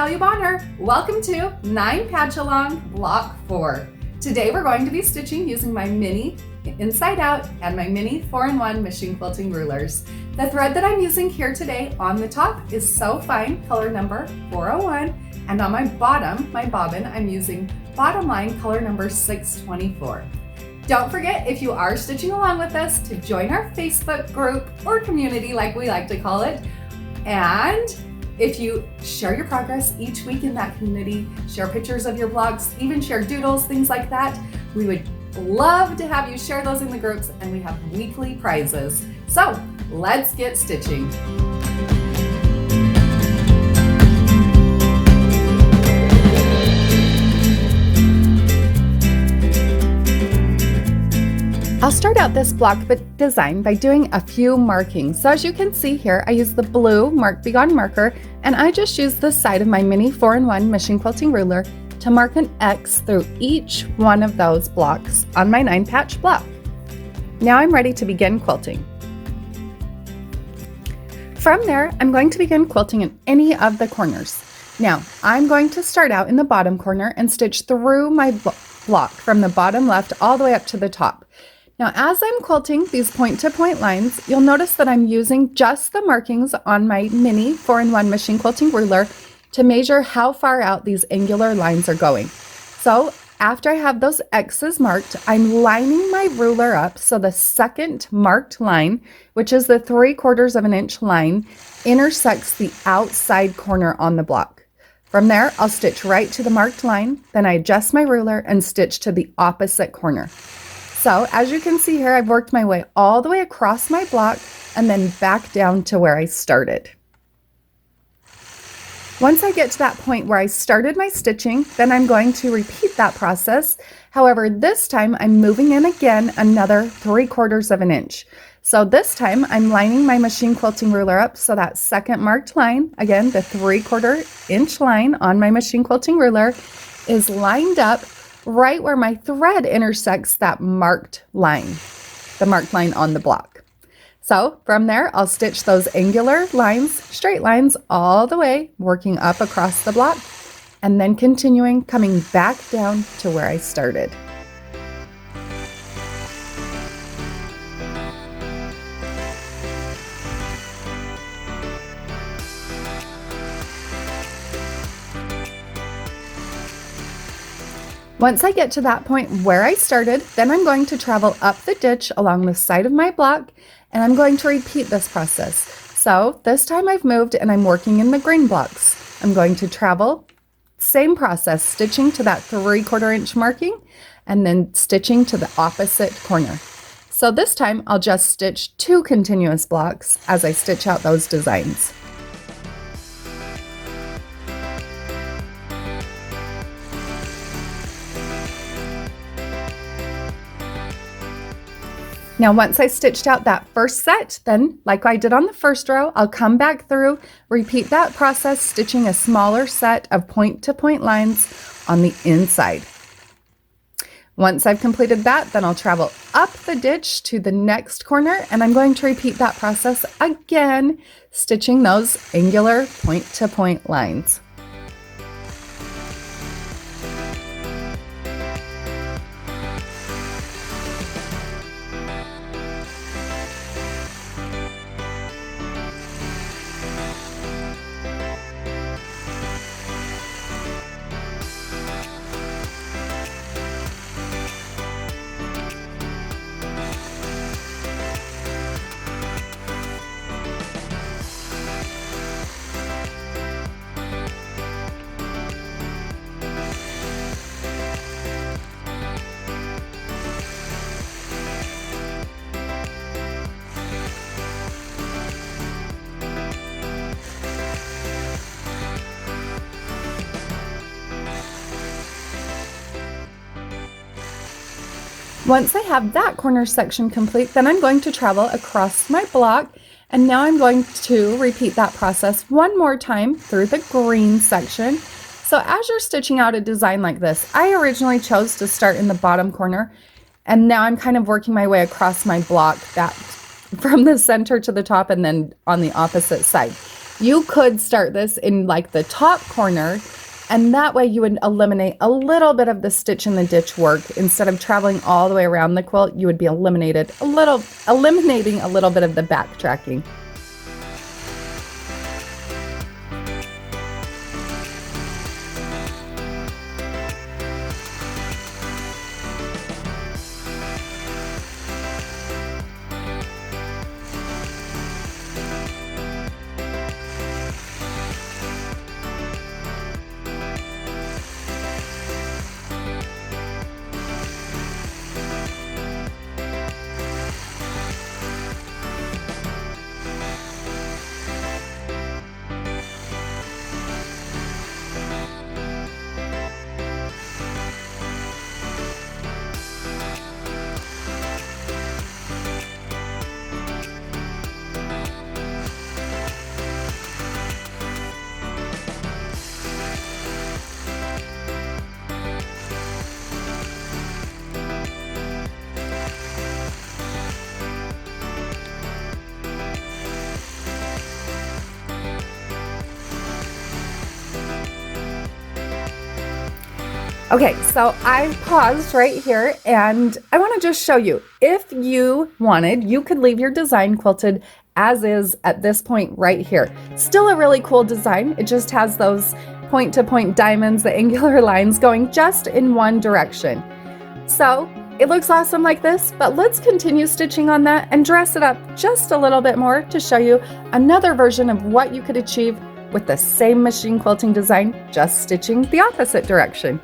Natalia Bonner. Welcome to 9 Patchalong Block 4. Today we're going to be stitching using my mini inside out and my mini 4-in-1 machine quilting rulers. The thread that I'm using here today on the top is So Fine, color number 401, and on my bottom, my bobbin, I'm using bottom line color number 624. Don't forget, if you are stitching along with us, to join our Facebook group or community like we like to call it. And if you share your progress each week in that community, share pictures of your blocks, even share doodles, things like that, we would love to have you share those in the groups, and we have weekly prizes. So let's get stitching. I'll start out this block design by doing a few markings. So as you can see here, I use the blue Mark Be Gone marker, and I just use the side of my mini 4-in-1 machine quilting ruler to mark an X through each one of those blocks on my 9-patch block. Now I'm ready to begin quilting. From there, I'm going to begin quilting in any of the corners. Now, I'm going to start out in the bottom corner and stitch through my block from the bottom left all the way up to the top. Now, as I'm quilting these point-to-point lines, you'll notice that I'm using just the markings on my mini 4-in-1 machine quilting ruler to measure how far out these angular lines are going. So after I have those X's marked, I'm lining my ruler up so the second marked line, which is the 3/4 of an inch line, intersects the outside corner on the block. From there, I'll stitch right to the marked line, then I adjust my ruler and stitch to the opposite corner. So as you can see here, I've worked my way all the way across my block and then back down to where I started. Once I get to that point where I started my stitching, then I'm going to repeat that process. However, this time I'm moving in again another 3/4 of an inch. So this time I'm lining my machine quilting ruler up so that second marked line, again the 3/4 inch line on my machine quilting ruler, is lined up right where my thread intersects that marked line, the marked line on the block. So from there, I'll stitch those angular lines, straight lines all the way, working up across the block, and then continuing, coming back down to where I started. Once I get to that point where I started, then I'm going to travel up the ditch along the side of my block, and I'm going to repeat this process. So this time I've moved and I'm working in the green blocks. I'm going to travel, same process, stitching to that 3/4 inch marking and then stitching to the opposite corner. So this time I'll just stitch 2 continuous blocks as I stitch out those designs. Now, once I stitched out that first set, then like I did on the first row, I'll come back through, repeat that process, stitching a smaller set of point-to-point lines on the inside. Once I've completed that, then I'll travel up the ditch to the next corner, and I'm going to repeat that process again, stitching those angular point-to-point lines. Once I have that corner section complete, then I'm going to travel across my block, and now I'm going to repeat that process one more time through the green section. So as you're stitching out a design like this, I originally chose to start in the bottom corner, and now I'm kind of working my way across my block that from the center to the top and then on the opposite side. You could start this in like the top corner, and that way you would eliminate a little bit of the stitch in the ditch work. Instead of traveling all the way around the quilt, you would be eliminating a little bit of the backtracking. Okay, so I paused right here and I want to just show you, if you wanted, you could leave your design quilted as is at this point right here. Still a really cool design. It just has those point-to-point diamonds, the angular lines going just in one direction. So it looks awesome like this, but let's continue stitching on that and dress it up just a little bit more to show you another version of what you could achieve with the same machine quilting design, just stitching the opposite direction.